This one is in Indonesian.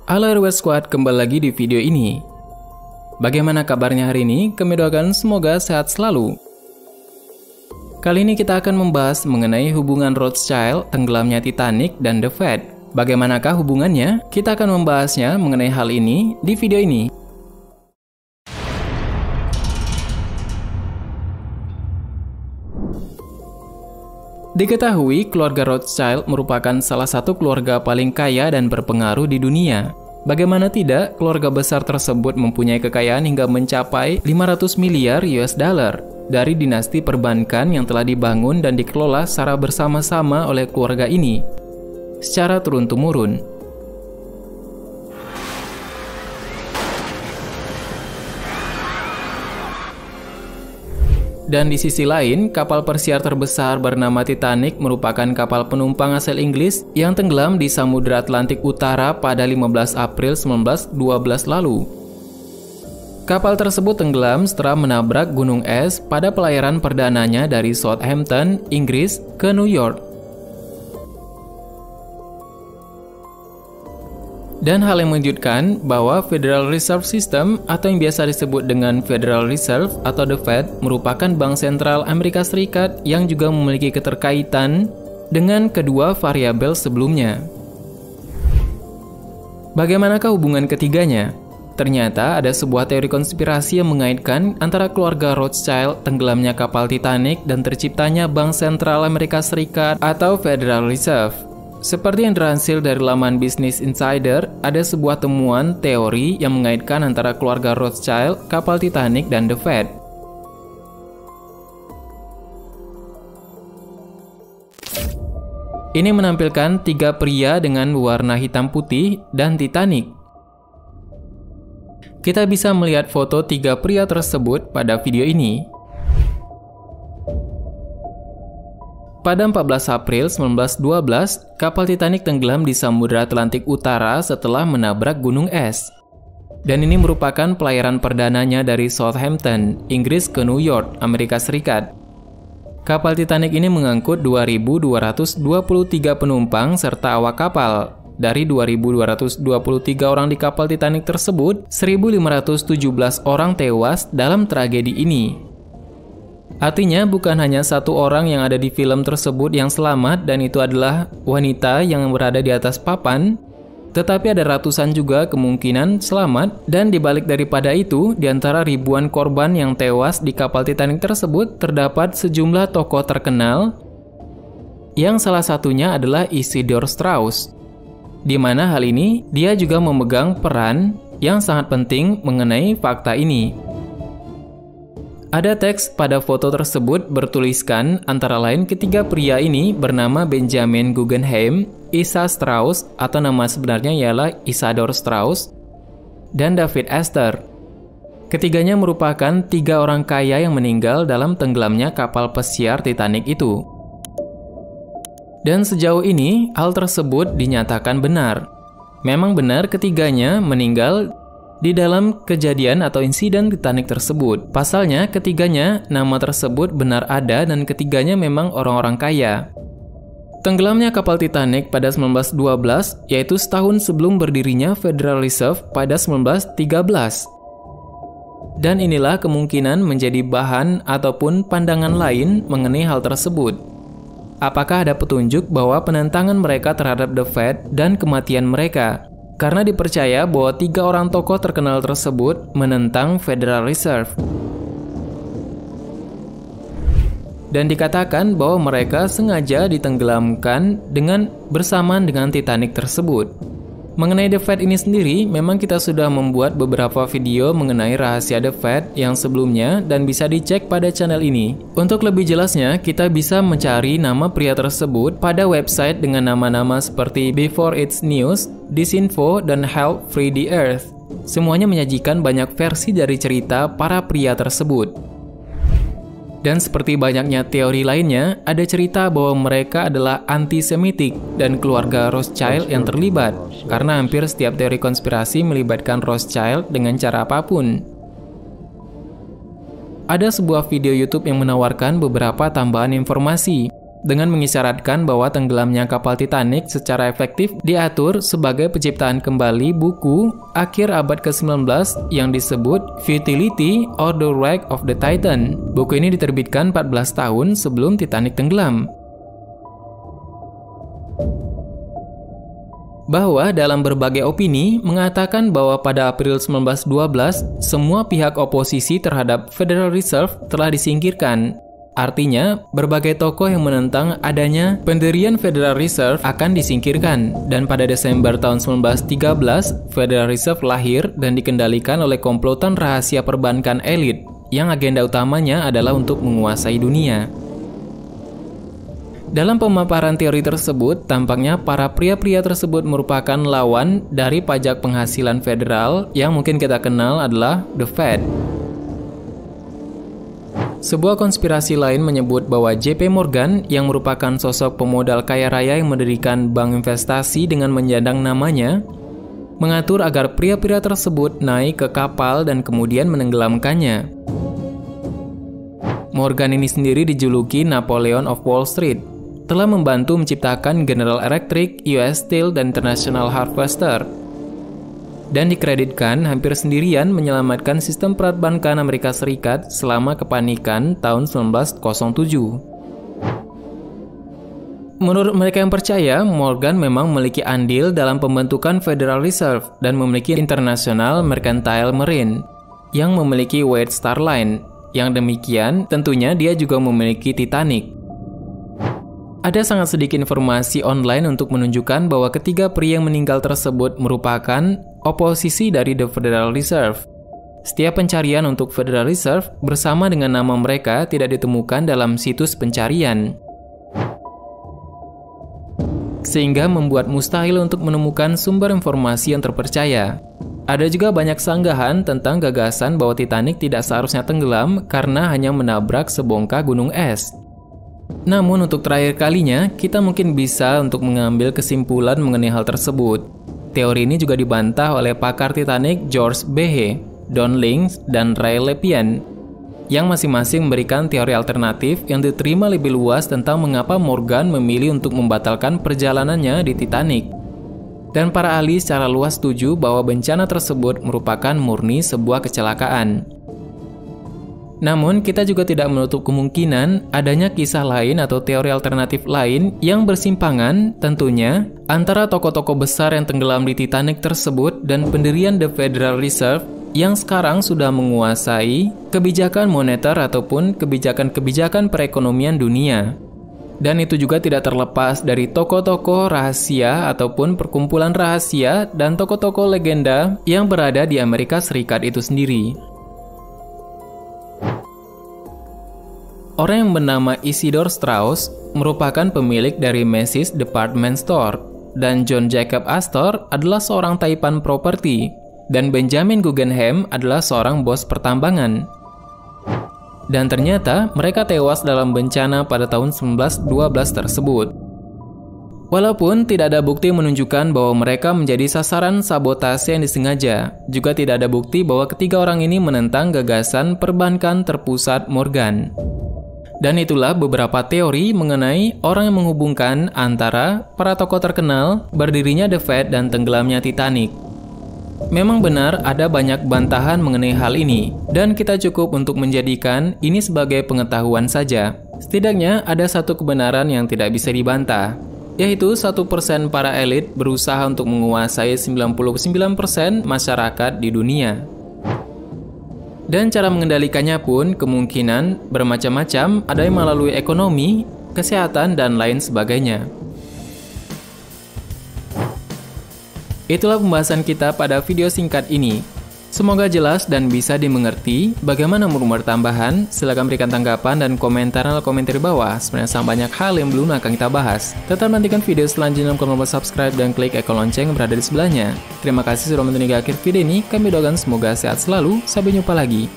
Halo RW Squad, kembali lagi di video ini. Bagaimana kabarnya hari ini? Kami doakan semoga sehat selalu. Kali ini kita akan membahas mengenai hubungan Rothschild, tenggelamnya Titanic, dan The Fed. Bagaimanakah hubungannya? Kita akan membahasnya mengenai hal ini di video ini. Diketahui, keluarga Rothschild merupakan salah satu keluarga paling kaya dan berpengaruh di dunia. Bagaimana tidak, keluarga besar tersebut mempunyai kekayaan hingga mencapai 500 miliar US dollar dari dinasti perbankan yang telah dibangun dan dikelola secara bersama-sama oleh keluarga ini secara turun-temurun. Dan di sisi lain, kapal persiar terbesar bernama Titanic merupakan kapal penumpang asal Inggris yang tenggelam di Samudra Atlantik Utara pada 15 April 1912 lalu. Kapal tersebut tenggelam setelah menabrak gunung es pada pelayaran perdananya dari Southampton, Inggris ke New York. Dan hal yang mengejutkan bahwa Federal Reserve System atau yang biasa disebut dengan Federal Reserve atau The Fed merupakan bank sentral Amerika Serikat yang juga memiliki keterkaitan dengan kedua variabel sebelumnya. Bagaimanakah hubungan ketiganya? Ternyata ada sebuah teori konspirasi yang mengaitkan antara keluarga Rothschild, tenggelamnya kapal Titanic, dan terciptanya bank sentral Amerika Serikat atau Federal Reserve. Seperti yang dilansir dari laman Business Insider, ada sebuah temuan teori yang mengaitkan antara keluarga Rothschild, kapal Titanic, dan The Fed. Ini menampilkan 3 pria dengan warna hitam putih dan Titanic. Kita bisa melihat foto 3 pria tersebut pada video ini. Pada 14 April 1912, kapal Titanic tenggelam di Samudra Atlantik Utara setelah menabrak gunung es. Dan ini merupakan pelayaran perdananya dari Southampton, Inggris ke New York, Amerika Serikat. Kapal Titanic ini mengangkut 2.223 penumpang serta awak kapal. Dari 2.223 orang di kapal Titanic tersebut, 1.517 orang tewas dalam tragedi ini. Artinya bukan hanya satu orang yang ada di film tersebut yang selamat dan itu adalah wanita yang berada di atas papan, tetapi ada ratusan juga kemungkinan selamat, dan dibalik daripada itu, di antara ribuan korban yang tewas di kapal Titanic tersebut terdapat sejumlah tokoh terkenal yang salah satunya adalah Isidor Straus, di mana hal ini dia juga memegang peran yang sangat penting mengenai fakta ini. Ada teks pada foto tersebut bertuliskan antara lain ketiga pria ini bernama Benjamin Guggenheim, Isa Strauss atau nama sebenarnya ialah Isador Straus, dan David Astor. Ketiganya merupakan 3 orang kaya yang meninggal dalam tenggelamnya kapal pesiar Titanic itu. Dan sejauh ini hal tersebut dinyatakan benar. Memang benar ketiganya meninggal di dalam kejadian atau insiden Titanic tersebut. Pasalnya, ketiganya nama tersebut benar ada dan ketiganya memang orang-orang kaya. Tenggelamnya kapal Titanic pada 1912, yaitu setahun sebelum berdirinya Federal Reserve pada 1913. Dan inilah kemungkinan menjadi bahan ataupun pandangan lain mengenai hal tersebut. Apakah ada petunjuk bahwa penentangan mereka terhadap The Fed dan kematian mereka? Karena dipercaya bahwa 3 orang tokoh terkenal tersebut menentang Federal Reserve. Dan dikatakan bahwa mereka sengaja ditenggelamkan bersamaan dengan Titanic tersebut. Mengenai The Fed ini sendiri, memang kita sudah membuat beberapa video mengenai rahasia The Fed yang sebelumnya dan bisa dicek pada channel ini. Untuk lebih jelasnya, kita bisa mencari nama pria tersebut pada website dengan nama-nama seperti Before It's News, Disinfo, dan Help Free the Earth. Semuanya menyajikan banyak versi dari cerita para pria tersebut. Dan seperti banyaknya teori lainnya, ada cerita bahwa mereka adalah antisemitik dan keluarga Rothschild yang terlibat, karena hampir setiap teori konspirasi melibatkan Rothschild dengan cara apapun. Ada sebuah video YouTube yang menawarkan beberapa tambahan informasi. dengan mengisyaratkan bahwa tenggelamnya kapal Titanic secara efektif diatur sebagai penciptaan kembali buku akhir abad ke-19 yang disebut Futility or the Wreck of the Titan. Buku ini diterbitkan 14 tahun sebelum Titanic tenggelam. Bahwa dalam berbagai opini mengatakan bahwa pada April 1912 semua pihak oposisi terhadap Federal Reserve telah disingkirkan. Artinya, berbagai tokoh yang menentang adanya pendirian Federal Reserve akan disingkirkan. Dan pada Desember tahun 1913, Federal Reserve lahir dan dikendalikan oleh komplotan rahasia perbankan elit yang agenda utamanya adalah untuk menguasai dunia. Dalam pemaparan teori tersebut, tampaknya para pria-pria tersebut merupakan lawan dari pajak penghasilan federal yang mungkin kita kenal adalah The Fed. Sebuah konspirasi lain menyebut bahwa JP Morgan yang merupakan sosok pemodal kaya raya yang mendirikan bank investasi dengan menjadang namanya, mengatur agar pria-pria tersebut naik ke kapal dan kemudian menenggelamkannya. Morgan ini sendiri dijuluki Napoleon of Wall Street. Telah membantu menciptakan General Electric, US Steel, dan International Harvester. Dan dikreditkan hampir sendirian menyelamatkan sistem perbankan Amerika Serikat selama kepanikan tahun 1907. Menurut mereka yang percaya, Morgan memang memiliki andil dalam pembentukan Federal Reserve dan memiliki International Mercantile Marine yang memiliki White Star Line. Yang demikian, tentunya dia juga memiliki Titanic. Ada sangat sedikit informasi online untuk menunjukkan bahwa ketiga pria yang meninggal tersebut merupakan oposisi dari The Federal Reserve. Setiap pencarian untuk Federal Reserve bersama dengan nama mereka tidak ditemukan dalam situs pencarian, sehingga membuat mustahil untuk menemukan sumber informasi yang terpercaya. Ada juga banyak sanggahan tentang gagasan bahwa Titanic tidak seharusnya tenggelam karena hanya menabrak sebongkah gunung es. Namun untuk terakhir kalinya, kita mungkin bisa untuk mengambil kesimpulan mengenai hal tersebut. Teori ini juga dibantah oleh pakar Titanic George Behe, Don Links, dan Ray Lepian, yang masing-masing memberikan teori alternatif yang diterima lebih luas tentang mengapa Morgan memilih untuk membatalkan perjalanannya di Titanic. Dan para ahli secara luas setuju bahwa bencana tersebut merupakan murni sebuah kecelakaan. Namun, kita juga tidak menutup kemungkinan adanya kisah lain atau teori alternatif lain yang bersimpangan tentunya antara tokoh-tokoh besar yang tenggelam di Titanic tersebut dan pendirian The Federal Reserve yang sekarang sudah menguasai kebijakan moneter ataupun kebijakan-kebijakan perekonomian dunia. Dan itu juga tidak terlepas dari tokoh-tokoh rahasia ataupun perkumpulan rahasia dan tokoh-tokoh legenda yang berada di Amerika Serikat itu sendiri. Orang yang bernama Isidore Straus merupakan pemilik dari Macy's Department Store, dan John Jacob Astor adalah seorang taipan properti, dan Benjamin Guggenheim adalah seorang bos pertambangan. Dan ternyata mereka tewas dalam bencana pada tahun 1912 tersebut. Walaupun tidak ada bukti menunjukkan bahwa mereka menjadi sasaran sabotase yang disengaja, juga tidak ada bukti bahwa ketiga orang ini menentang gagasan perbankan terpusat Morgan. Dan itulah beberapa teori mengenai orang yang menghubungkan antara para tokoh terkenal, berdirinya The Fed, dan tenggelamnya Titanic. Memang benar ada banyak bantahan mengenai hal ini, dan kita cukup untuk menjadikan ini sebagai pengetahuan saja. Setidaknya ada satu kebenaran yang tidak bisa dibantah, yaitu 1% para elit berusaha untuk menguasai 99% masyarakat di dunia. Dan cara mengendalikannya pun kemungkinan bermacam-macam, ada yang melalui ekonomi, kesehatan, dan lain sebagainya. Itulah pembahasan kita pada video singkat ini. Semoga jelas dan bisa dimengerti. Bagaimana menurut tambahan? Silahkan berikan tanggapan dan komentar di bawah. Sebenarnya sangat banyak hal yang belum akan kita bahas. Tetap nantikan video selanjutnya, jangan lupa subscribe dan klik ikon lonceng yang berada di sebelahnya. Terima kasih sudah menonton hingga akhir video ini. Kami doakan semoga sehat selalu. Sampai jumpa lagi.